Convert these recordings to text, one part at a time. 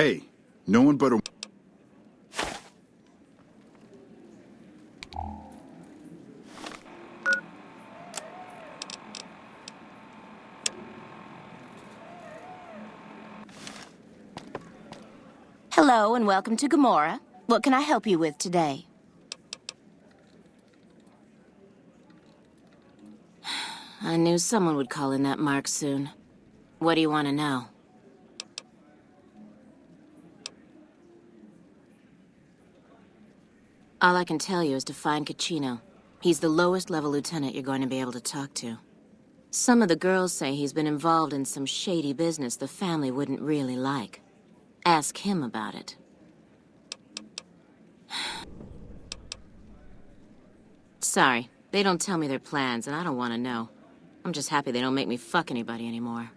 Hey, no one but a... Hello and welcome to Gomorrah. What can I help you with today? I knew someone would call in that mark soon. What do you want to know? All I can tell you is to find Caccino. He's the lowest level lieutenant you're going to be able to talk to. Some of the girls say he's been involved in some shady business the family wouldn't really like. Ask him about it. Sorry, they don't tell me their plans, and I don't want to know. I'm just happy they don't make me fuck anybody anymore.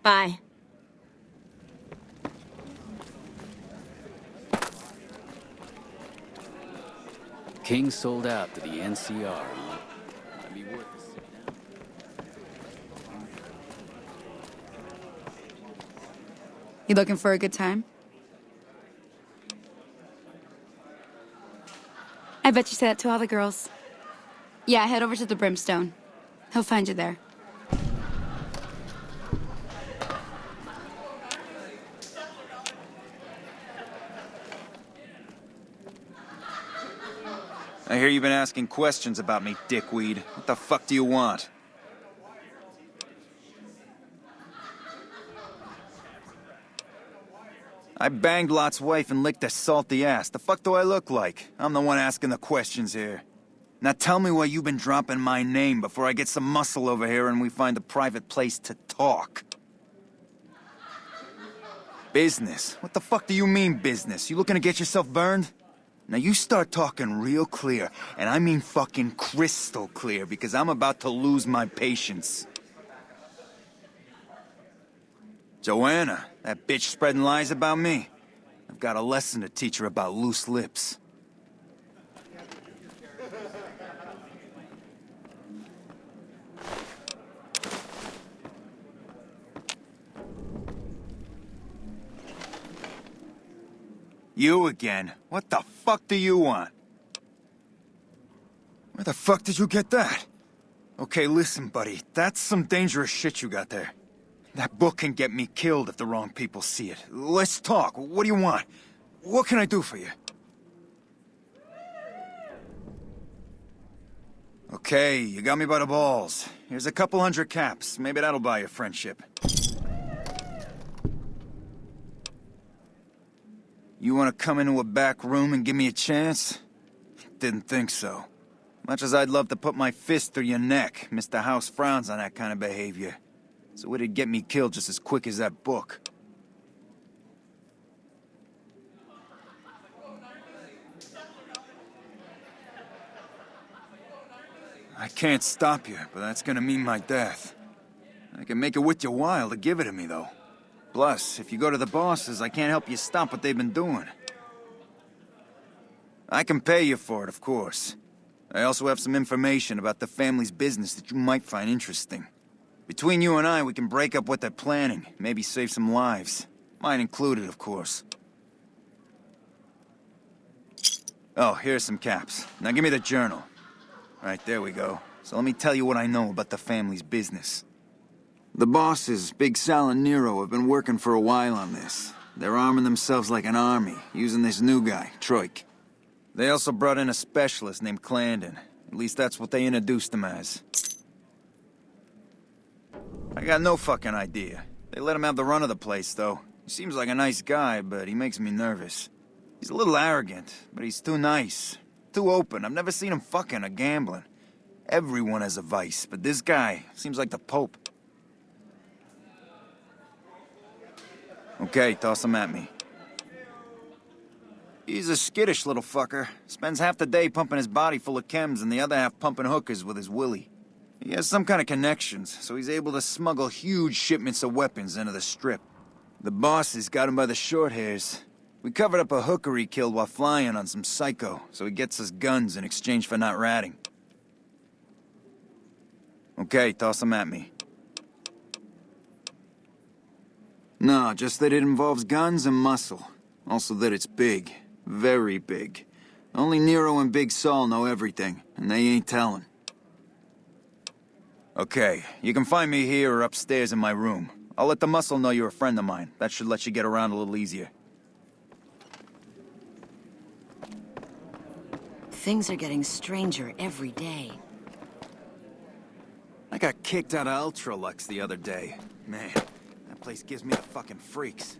Bye. King sold out to the NCR. Might be worth a sit down. You looking for a good time? I bet you say that to all the girls. Yeah, head over to the Brimstone. He'll find you there. I hear you've been asking questions about me, dickweed. What the fuck do you want? I banged Lot's wife and licked her salty ass. The fuck do I look like? I'm the one asking the questions here. Now tell me why you've been dropping my name before I get some muscle over here and we find a private place to talk. Business? What the fuck do you mean business? You looking to get yourself burned? Now you start talking real clear, and I mean fucking crystal clear, because I'm about to lose my patience. Joanna, that bitch spreading lies about me. I've got a lesson to teach her about loose lips. You again? What the fuck do you want? Where the fuck did you get that? Okay, listen, buddy. That's some dangerous shit you got there. That book can get me killed if the wrong people see it. Let's talk. What do you want? What can I do for you? Okay, you got me by the balls. Here's a couple hundred caps. Maybe that'll buy you friendship. You want to come into a back room and give me a chance? Didn't think so. Much as I'd love to put my fist through your neck, Mr. House frowns on that kind of behavior. So it'd get me killed just as quick as that book. I can't stop you, but that's gonna mean my death. I can make it worth your while to give it to me, though. Plus, if you go to the bosses, I can't help you stop what they've been doing. I can pay you for it, of course. I also have some information about the family's business that you might find interesting. Between you and I, we can break up what they're planning, maybe save some lives. Mine included, of course. Oh, here's some caps. Now give me the journal. Right, there we go. So let me tell you what I know about the family's business. The bosses, Big Sal and Nero, have been working for a while on this. They're arming themselves like an army, using this new guy, Troik. They also brought in a specialist named Clandon. At least that's what they introduced him as. I got no fucking idea. They let him have the run of the place, though. He seems like a nice guy, but he makes me nervous. He's a little arrogant, but he's too nice. Too open. I've never seen him fucking or gambling. Everyone has a vice, but this guy seems like the Pope. Okay, toss him at me. He's a skittish little fucker. Spends half the day pumping his body full of chems and the other half pumping hookers with his willy. He has some kind of connections, so he's able to smuggle huge shipments of weapons into the Strip. The bosses got him by the short hairs. We covered up a hooker he killed while flying on some psycho, so he gets us guns in exchange for not ratting. Okay, toss him at me. No, just that it involves guns and muscle. Also that it's big. Very big. Only Nero and Big Saul know everything, and they ain't telling. Okay, you can find me here or upstairs in my room. I'll let the muscle know you're a friend of mine. That should let you get around a little easier. Things are getting stranger every day. I got kicked out of Ultralux the other day. Man, that place gives me the fucking freaks.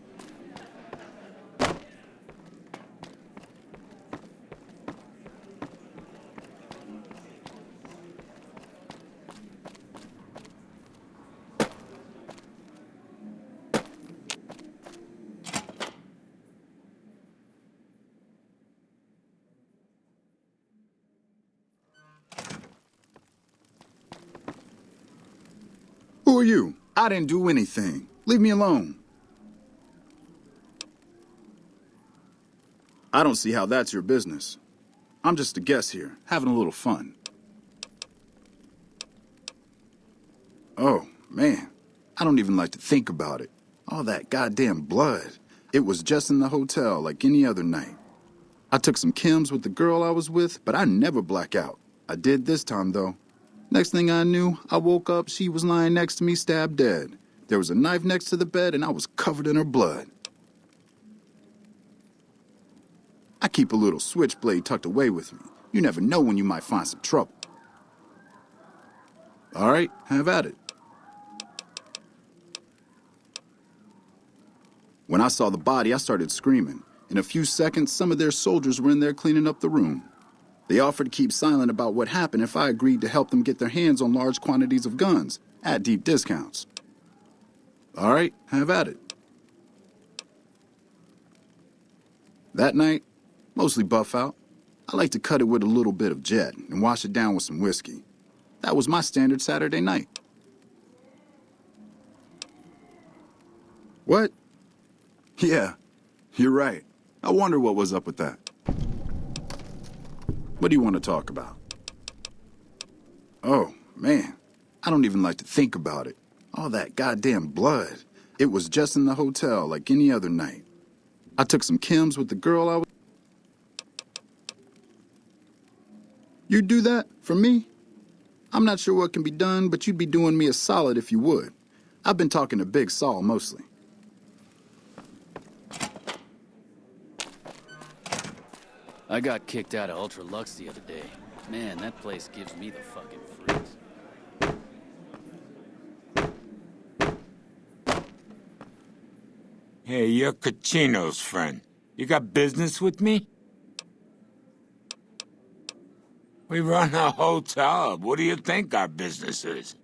Who are you? I didn't do anything. Leave me alone. I don't see how that's your business. I'm just a guest here, having a little fun. Oh, man. I don't even like to think about it. All that goddamn blood. It was just in the hotel like any other night. I took some chems with the girl I was with, but I never black out. I did this time, though. Next thing I knew, I woke up, she was lying next to me, stabbed dead. There was a knife next to the bed, and I was covered in her blood. I keep a little switchblade tucked away with me. You never know when you might find some trouble. All right, have at it. When I saw the body, I started screaming. In a few seconds, some of their soldiers were in there cleaning up the room. They offered to keep silent about what happened if I agreed to help them get their hands on large quantities of guns, at deep discounts. All right, have at it. That night, mostly buff out. I like to cut it with a little bit of Jet and wash it down with some whiskey. That was my standard Saturday night. What? Yeah, you're right. I wonder what was up with that. What do you want to talk about? Oh, man. I don't even like to think about it. All that goddamn blood. It was just in the hotel like any other night. I took some chems with the girl I was... You'd do that for me? I'm not sure what can be done, but you'd be doing me a solid if you would. I've been talking to Big Saul mostly. I got kicked out of Ultralux the other day. Man, that place gives me the fucking freaks. Hey, you're Caccino's friend. You got business with me? We run a hotel. What do you think our business is?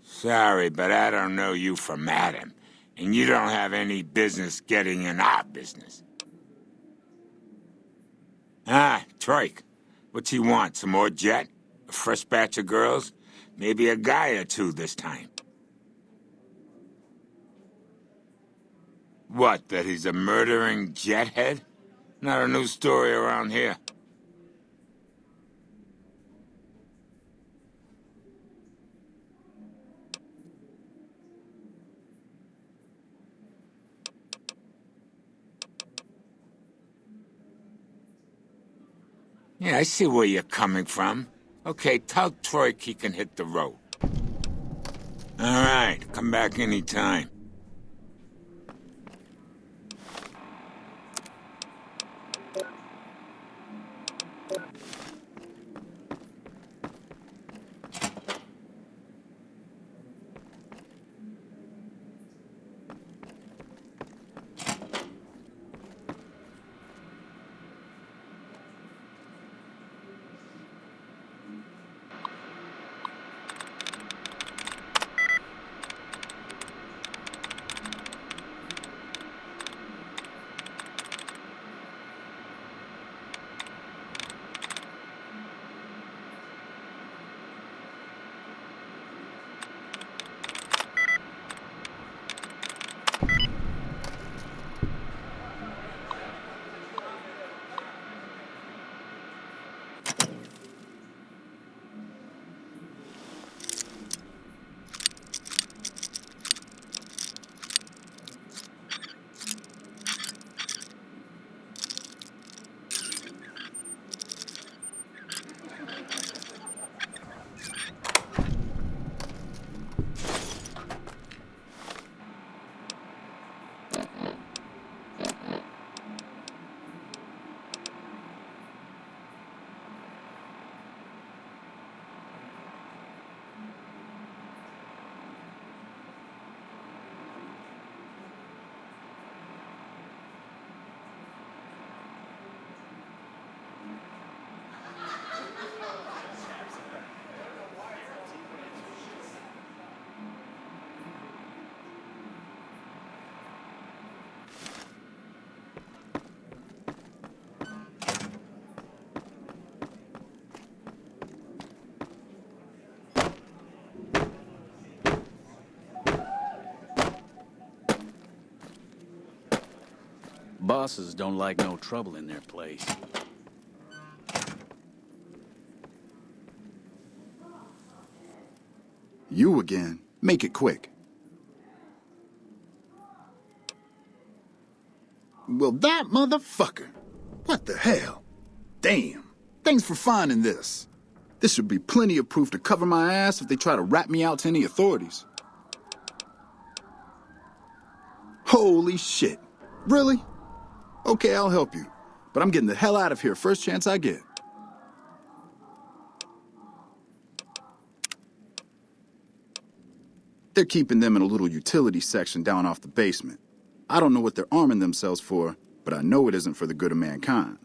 Sorry, but I don't know you from Adam, and you don't have any business getting in our business. Ah, Troik. What's he want? Some more Jet? A fresh batch of girls? Maybe a guy or two this time. What, that he's a murdering jethead? Not a new story around here. Yeah, I see where you're coming from. Okay, tell Troik he can hit the road. All right, come back anytime. Bosses don't like no trouble in their place. You again. Make it quick. Well, that motherfucker. What the hell? Damn. Thanks for finding this. This should be plenty of proof to cover my ass if they try to rat me out to any authorities. Holy shit. Really? Okay, I'll help you. But I'm getting the hell out of here first chance I get. They're keeping them in a little utility section down off the basement. I don't know what they're arming themselves for, but I know it isn't for the good of mankind.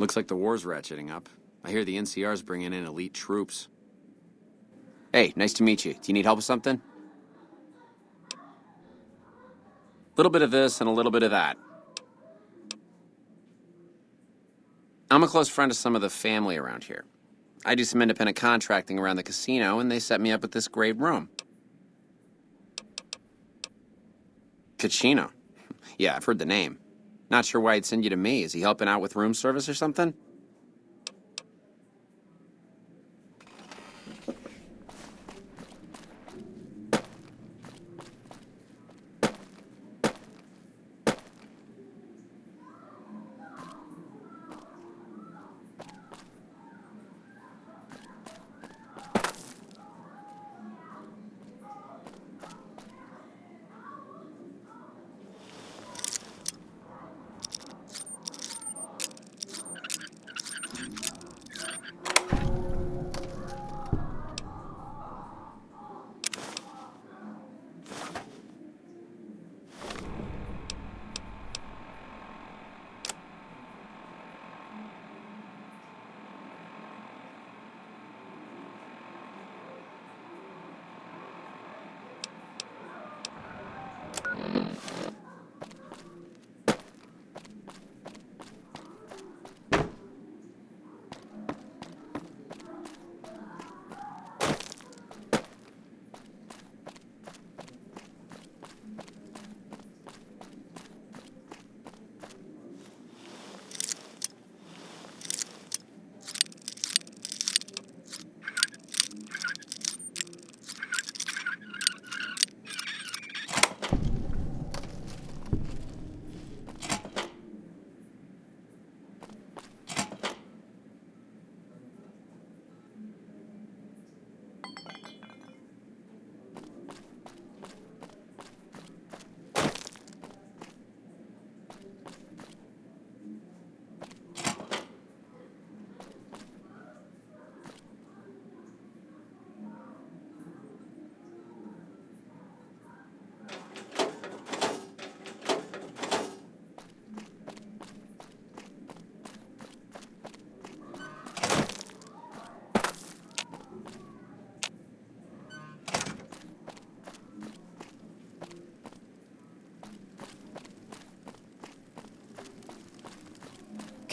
Looks like the war's ratcheting up. I hear the NCR's bringing in elite troops. Hey, nice to meet you. Do you need help with something? Little bit of this and a little bit of that. I'm a close friend of some of the family around here. I do some independent contracting around the casino, and they set me up with this great room. Kachino. Yeah, I've heard the name. Not sure why he'd send you to me. Is he helping out with room service or something?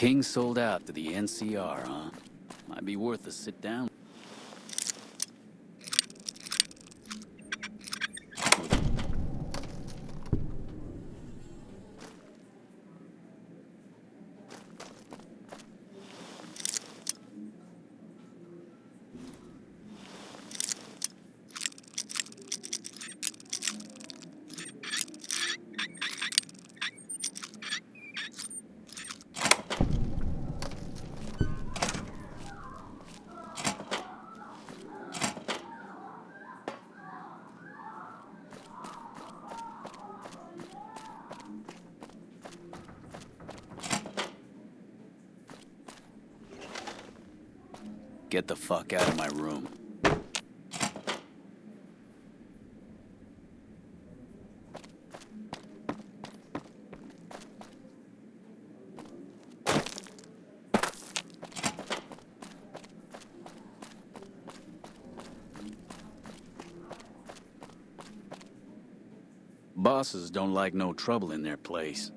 King sold out to the NCR, huh? Might be worth a sit down. Get the fuck out of my room. Bosses don't like no trouble in their place.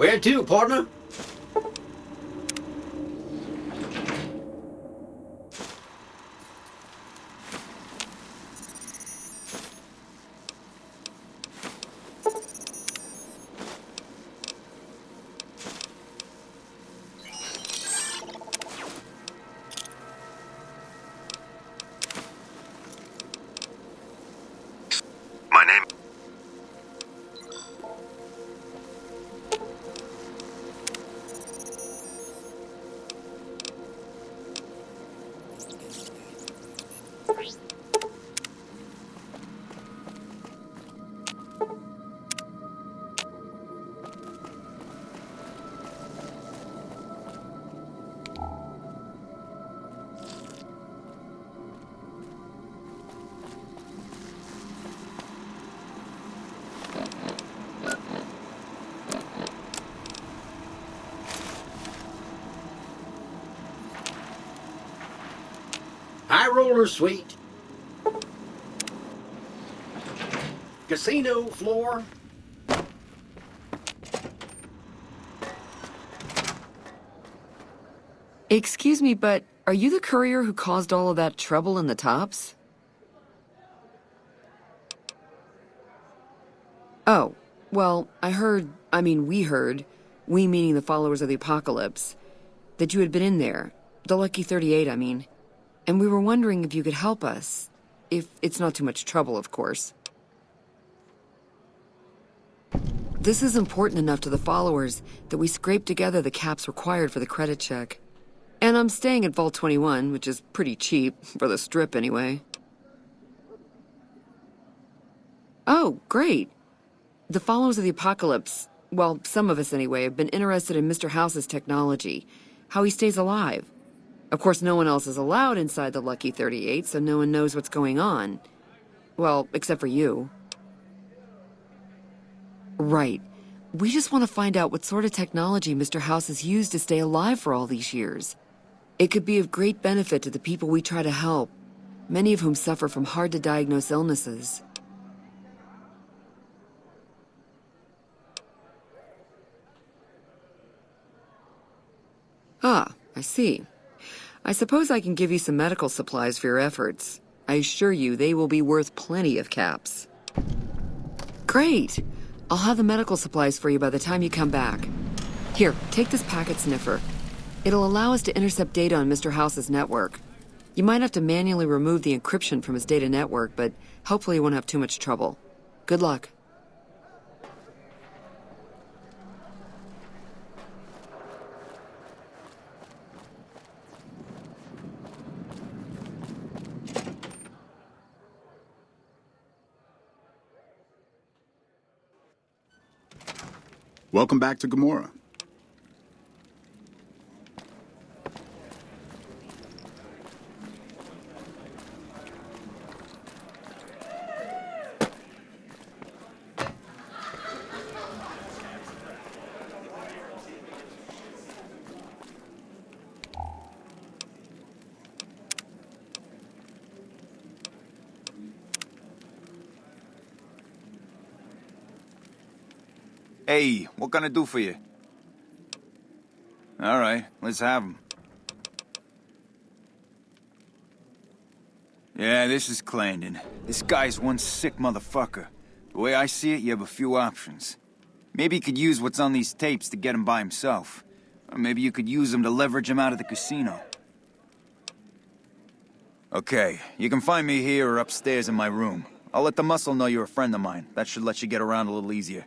Where to, partner? My name... High roller suite. Casino floor. Excuse me, but are you the courier who caused all of that trouble in the tops? Oh, well, we heard, we meaning the followers of the apocalypse, that you had been in there, the Lucky 38, I mean, and we were wondering if you could help us, if it's not too much trouble, of course. This is important enough to the followers that we scraped together the caps required for the credit check. And I'm staying at Vault 21, which is pretty cheap, for the Strip anyway. Oh, great. The followers of the apocalypse, well, some of us anyway, have been interested in Mr. House's technology, how he stays alive. Of course, no one else is allowed inside the Lucky 38, so no one knows what's going on. Well, except for you. Right. We just want to find out what sort of technology Mr. House has used to stay alive for all these years. It could be of great benefit to the people we try to help, many of whom suffer from hard-to-diagnose illnesses. Ah, I see. I suppose I can give you some medical supplies for your efforts. I assure you they will be worth plenty of caps. Great! I'll have the medical supplies for you by the time you come back. Here, take this packet sniffer. It'll allow us to intercept data on Mr. House's network. You might have to manually remove the encryption from his data network, but hopefully you won't have too much trouble. Good luck. Welcome back to Gomorrah. Hey, what can I do for you? All right, let's have 'em. Yeah, this is Clarendon. This guy's one sick motherfucker. The way I see it, you have a few options. Maybe you could use what's on these tapes to get him by himself. Or maybe you could use them to leverage him out of the casino. Okay, you can find me here or upstairs in my room. I'll let the muscle know you're a friend of mine. That should let you get around a little easier.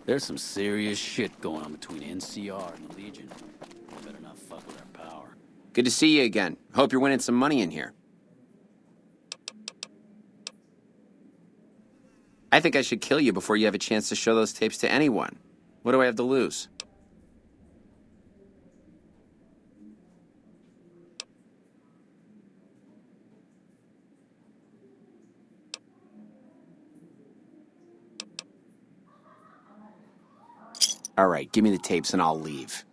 There's some serious shit going on between NCR and the Legion. We better not fuck with our power. Good to see you again. Hope you're winning some money in here. I think I should kill you before you have a chance to show those tapes to anyone. What do I have to lose? All right, give me the tapes and I'll leave.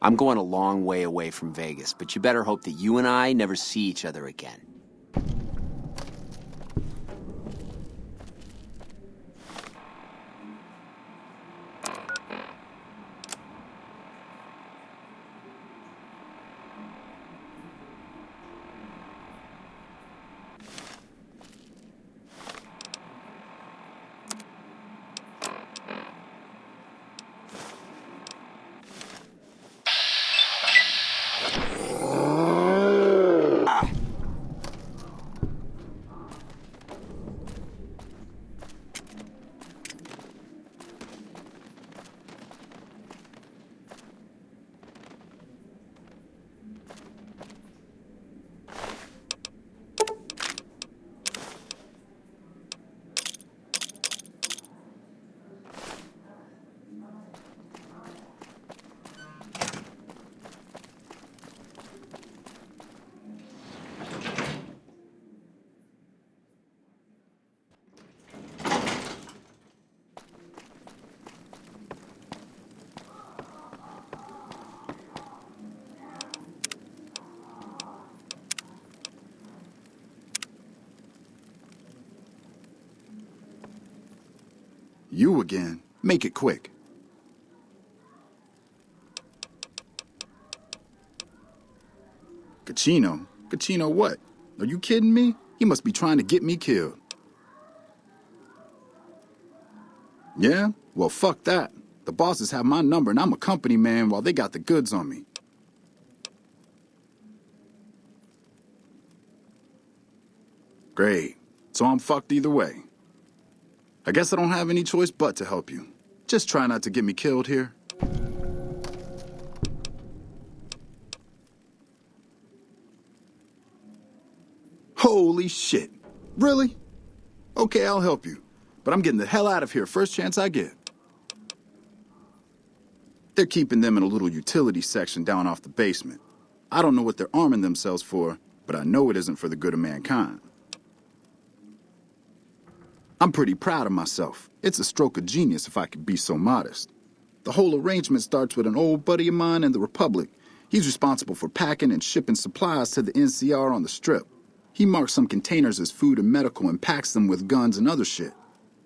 I'm going a long way away from Vegas, but you better hope that you and I never see each other again. You again. Make it quick. Kachino? Kachino what? Are you kidding me? He must be trying to get me killed. Yeah? Well, fuck that. The bosses have my number and I'm a company man while they got the goods on me. Great. So I'm fucked either way. I guess I don't have any choice but to help you. Just try not to get me killed here. Holy shit. Really? Okay, I'll help you. But I'm getting the hell out of here first chance I get. They're keeping them in a little utility section down off the basement. I don't know what they're arming themselves for, but I know it isn't for the good of mankind. I'm pretty proud of myself. It's a stroke of genius if I could be so modest. The whole arrangement starts with an old buddy of mine in the Republic. He's responsible for packing and shipping supplies to the NCR on the Strip. He marks some containers as food and medical and packs them with guns and other shit.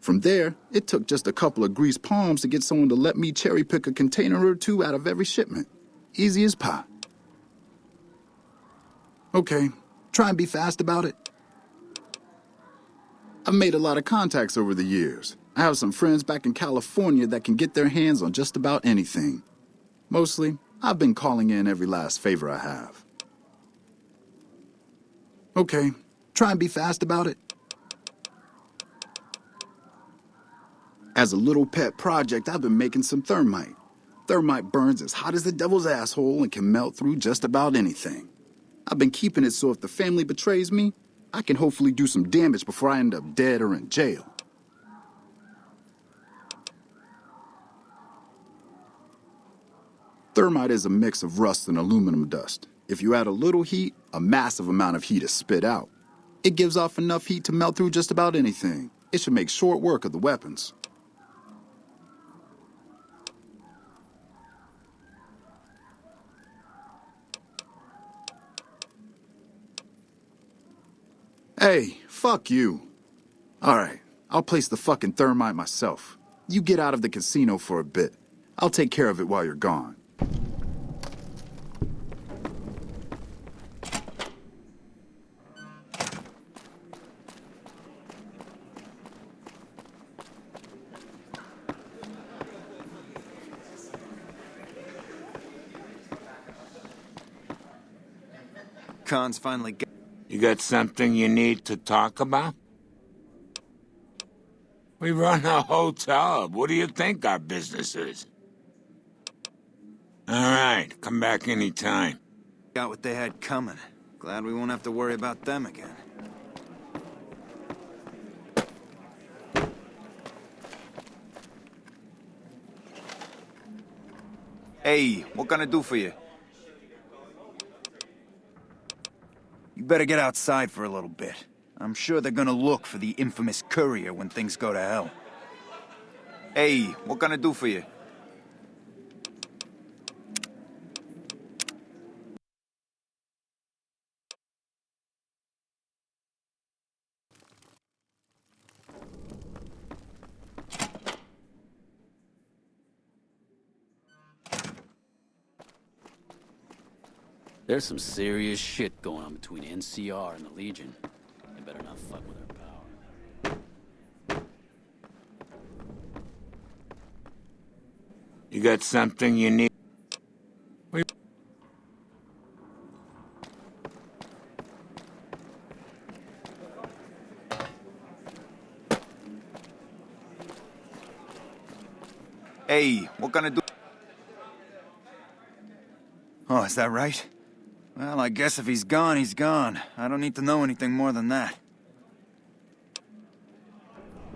From there, it took just a couple of greased palms to get someone to let me cherry pick a container or two out of every shipment. Easy as pie. Okay, try and be fast about it. I've made a lot of contacts over the years. I have some friends back in California that can get their hands on just about anything. Mostly, I've been calling in every last favor I have. Okay, try and be fast about it. As a little pet project, I've been making some thermite. Thermite burns as hot as the devil's asshole and can melt through just about anything. I've been keeping it so if the family betrays me, I can hopefully do some damage before I end up dead or in jail. Thermite is a mix of rust and aluminum dust. If you add a little heat, a massive amount of heat is spit out. It gives off enough heat to melt through just about anything. It should make short work of the weapons. Hey, fuck you. All right, I'll place the fucking thermite myself. You get out of the casino for a bit. I'll take care of it while you're gone. Khan's finally got... You got something you need to talk about? We run a hotel. What do you think our business is? All right, come back anytime. got what they had coming. Glad we won't have to worry about them again. Hey, what can I do for you? You better get outside for a little bit. I'm sure they're gonna look for the infamous courier when things go to hell. Hey, what can I do for you? There's some serious shit going on between NCR and the Legion. They better not fuck with our power. You got something you need? Hey, what can I do? Oh, is that right? Well, I guess if he's gone, he's gone. I don't need to know anything more than that.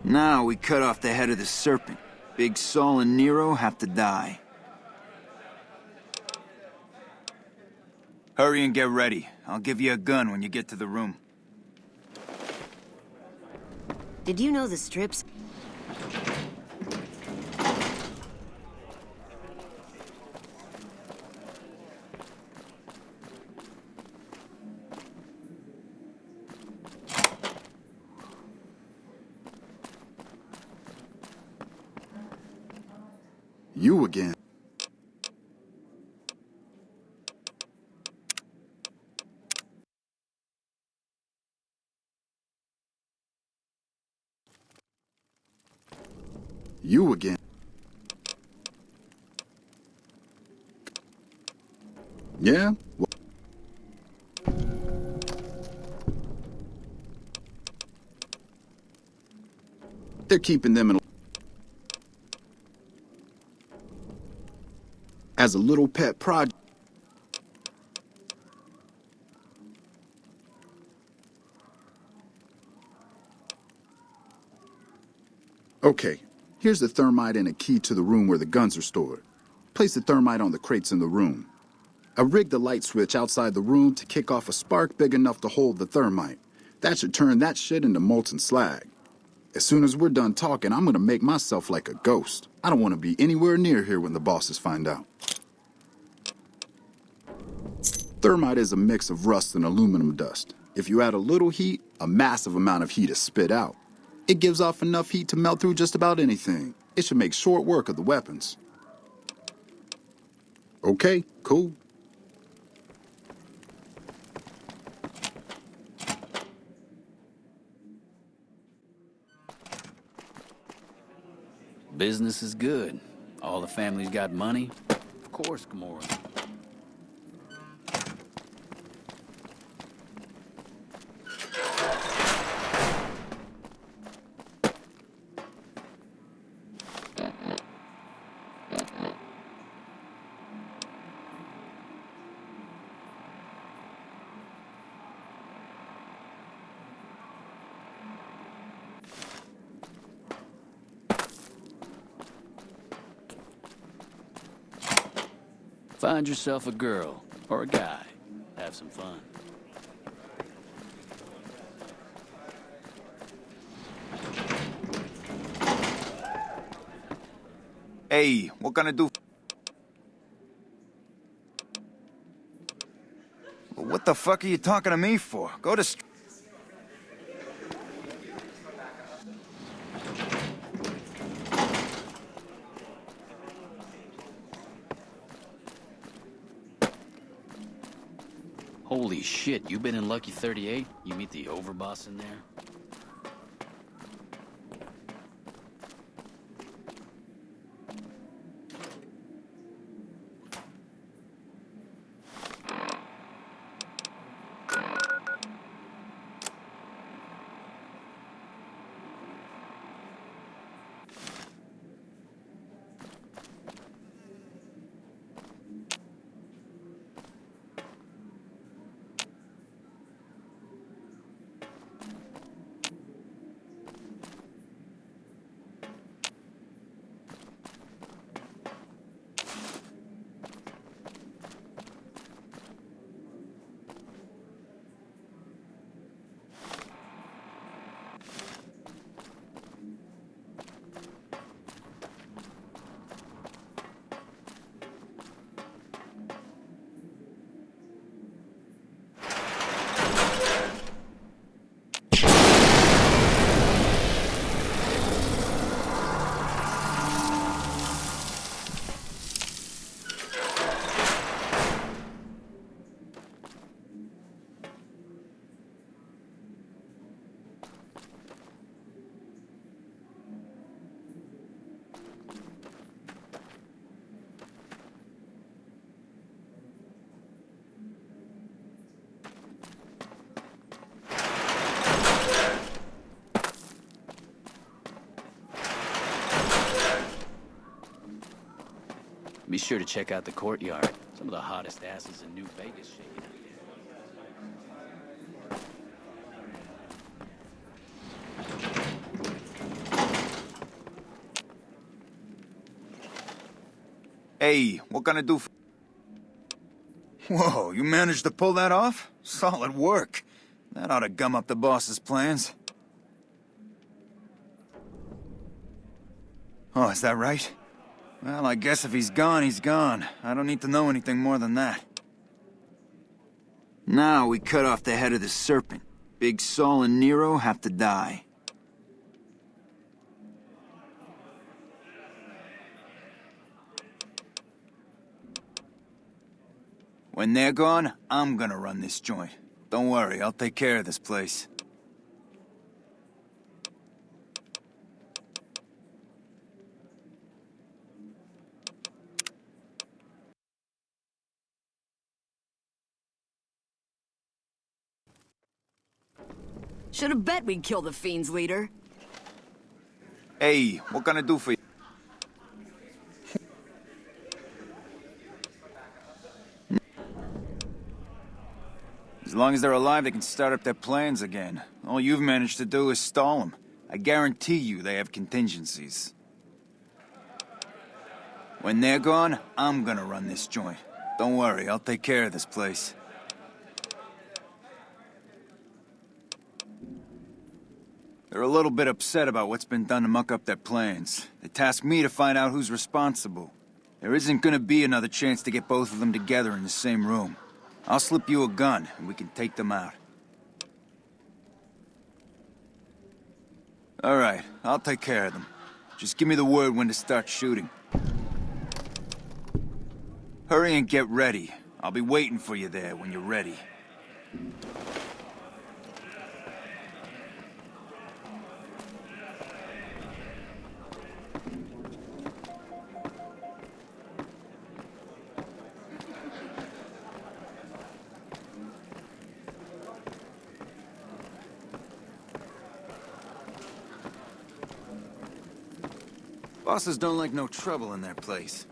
Now we cut off the head of the serpent. Big Saul and Nero have to die. Hurry and get ready. I'll give you a gun when you get to the room. Did you know the strips... You again. You again. Yeah? They're keeping them in as a little pet project. Okay, here's the thermite and a key to the room where the guns are stored. Place the thermite on the crates in the room. I rigged the light switch outside the room to kick off a spark big enough to hold the thermite. That should turn that shit into molten slag. As soon as we're done talking, I'm gonna make myself like a ghost. I don't want to be anywhere near here when the bosses find out. Thermite is a mix of rust and aluminum dust. If you add a little heat, a massive amount of heat is spit out. It gives off enough heat to melt through just about anything. It should make short work of the weapons. Okay, cool. Business is good. All the families got money. Of course, Gomorrah. Find yourself a girl, or a guy. Have some fun. Hey, what gonna do? What the fuck are you talking to me for? Go to... Holy shit, you been in Lucky 38? You meet the overboss in there? Be sure to check out the courtyard. Some of the hottest asses in New Vegas shaking out. Hey, what gonna do? Whoa, you managed to pull that off? Solid work. That ought to gum up the boss's plans. Oh, is that right? Well, I guess if he's gone, he's gone. I don't need to know anything more than that. Now we cut off the head of the serpent. Big Saul and Nero have to die. When they're gone, I'm gonna run this joint. Don't worry, I'll take care of this place. Should have bet we'd kill the Fiend's leader. Hey, what can I do for you? As long as they're alive, they can start up their plans again. All you've managed to do is stall them. I guarantee you they have contingencies. When they're gone, I'm gonna run this joint. Don't worry, I'll take care of this place. They're a little bit upset about what's been done to muck up their plans. They tasked me to find out who's responsible. There isn't gonna be another chance to get both of them together in the same room. I'll slip you a gun, and we can take them out. All right, I'll take care of them. Just give me the word when to start shooting. Hurry and get ready. I'll be waiting for you there when you're ready. Bosses don't like no trouble in their place.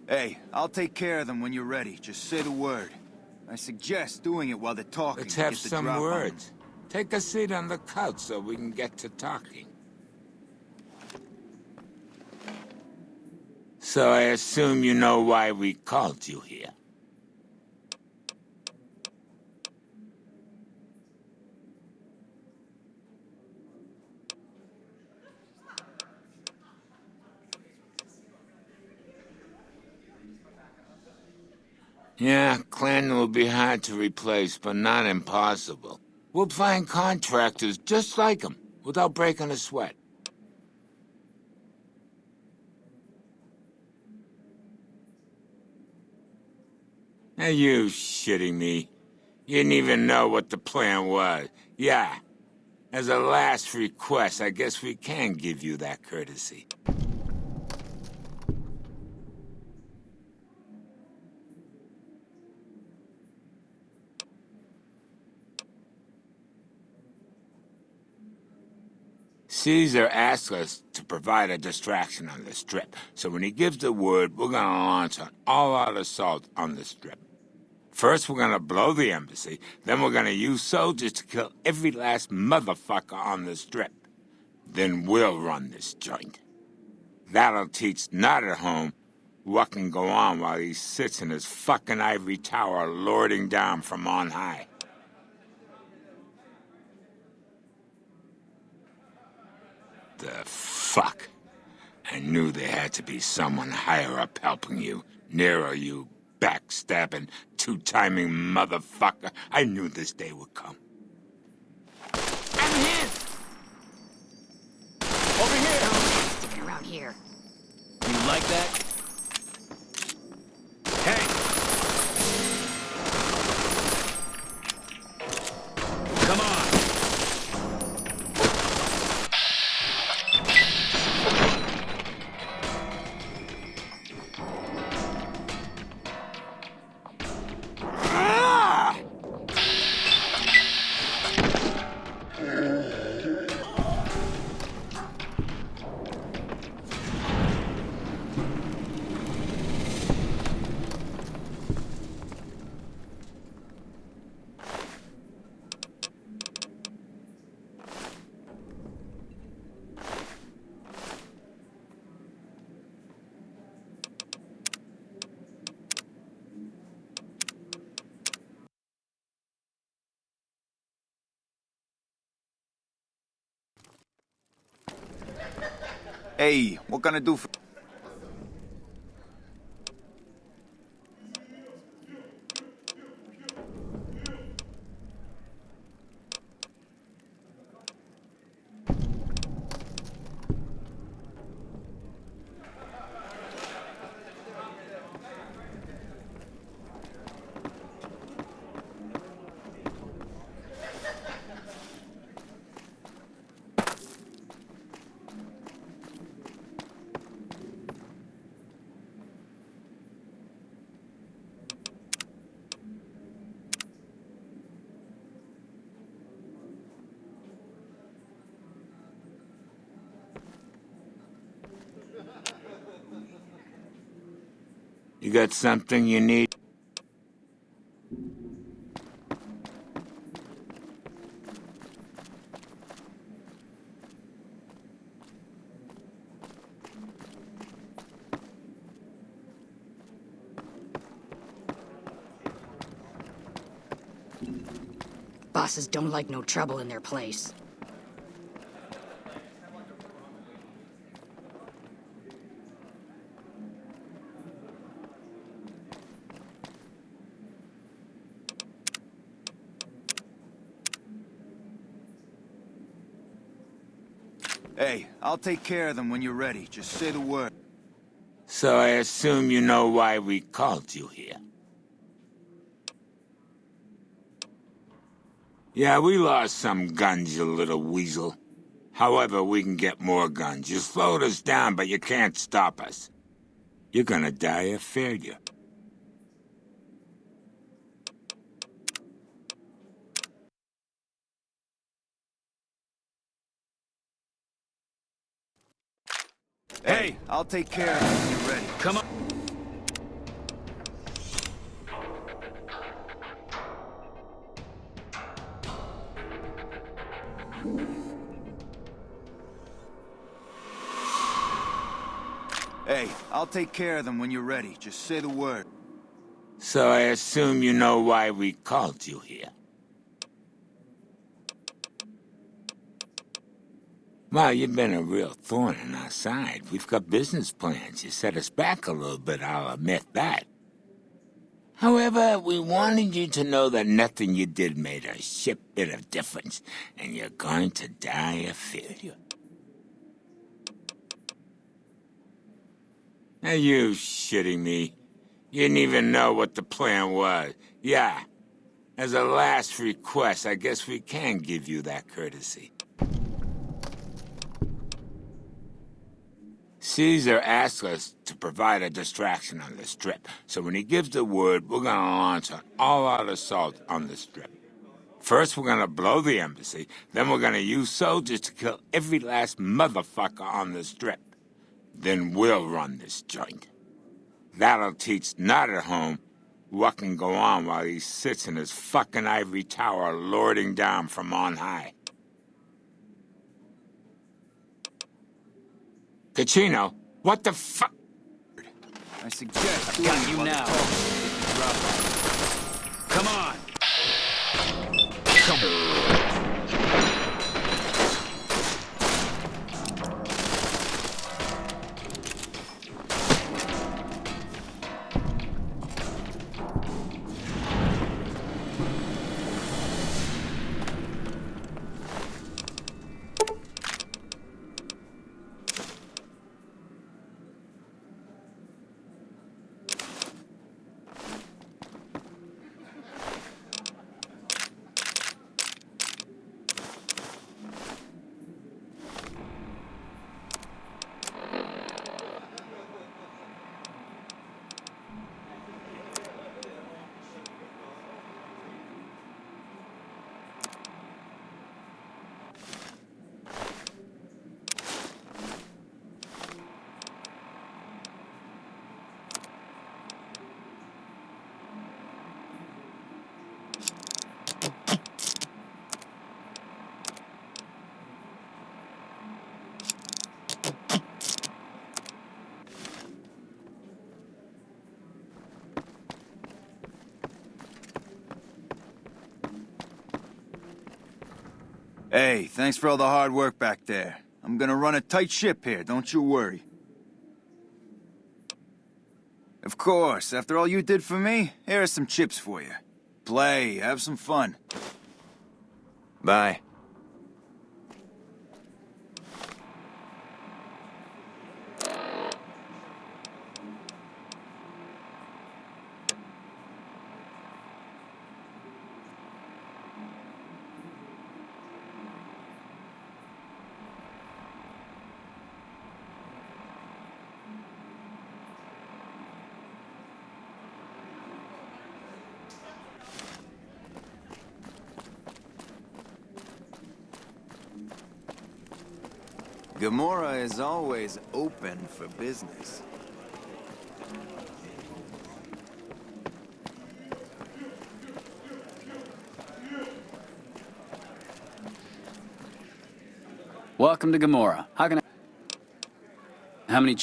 Hey, I'll take care of them when you're ready. Just say the word. I suggest doing it while they're talking. Let's to have get the some drop on them. words. Take a seat on the couch so we can get to talking. So I assume you know why we called you here. Yeah, Clan will be hard to replace, but not impossible. We'll find contractors just like them, without breaking a sweat. Are you shitting me? You didn't even know what the plan was. Yeah. As a last request, I guess we can give you that courtesy. Caesar asked us to provide a distraction on the Strip, so when he gives the word, we're gonna launch an all-out assault on the Strip. First, we're gonna blow the embassy, then we're gonna use soldiers to kill every last motherfucker on the Strip. Then we'll run this joint. That'll teach not at home what can go on while he sits in his fucking ivory tower lording down from on high. The fuck? I knew there had to be someone higher up helping you. Nero, you backstabbing, two-timing motherfucker. I knew this day would come. I'm here! Over here! Stick around here. You like that? Hey! Come on! Hey, what can I do for... You got something you need? Bosses don't like no trouble in their place. Hey, I'll take care of them when you're ready. Just say the word. So I assume you know why we called you here. Yeah, we lost some guns, you little weasel. However, we can get more guns. You slowed us down, but you can't stop us. You're gonna die of failure. Hey, I'll take care of them when you're ready. Come on. Hey, I'll take care of them when you're ready. Just say the word. So I assume you know why we called you here. Well, you've been a real thorn in our side. We've got business plans. You set us back a little bit, I'll admit that. However, we wanted you to know that nothing you did made a shit bit of difference, and you're going to die of failure. Are you shitting me? You didn't even know what the plan was. Yeah. As a last request, I guess we can give you that courtesy. Caesar asked us to provide a distraction on the Strip, so when he gives the word, we're gonna launch an all-out assault on the Strip. First, we're gonna blow the embassy, then we're gonna use soldiers to kill every last motherfucker on the Strip. Then we'll run this joint. That'll teach not at home what can go on while he sits in his fucking ivory tower lording down from on high. Caccino, what the fuck? I suggest... I've got you now. Come on. Come on. Hey, thanks for all the hard work back there. I'm gonna run a tight ship here, don't you worry. Of course, after all you did for me, here are some chips for you. Play, have some fun. Bye. Gomorrah is always open for business. Welcome to Gomorrah. How can I... How many...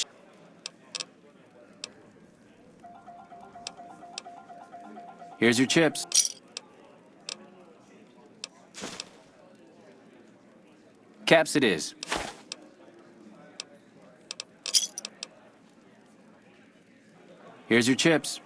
Here's your chips. Caps it is. Here's your chips.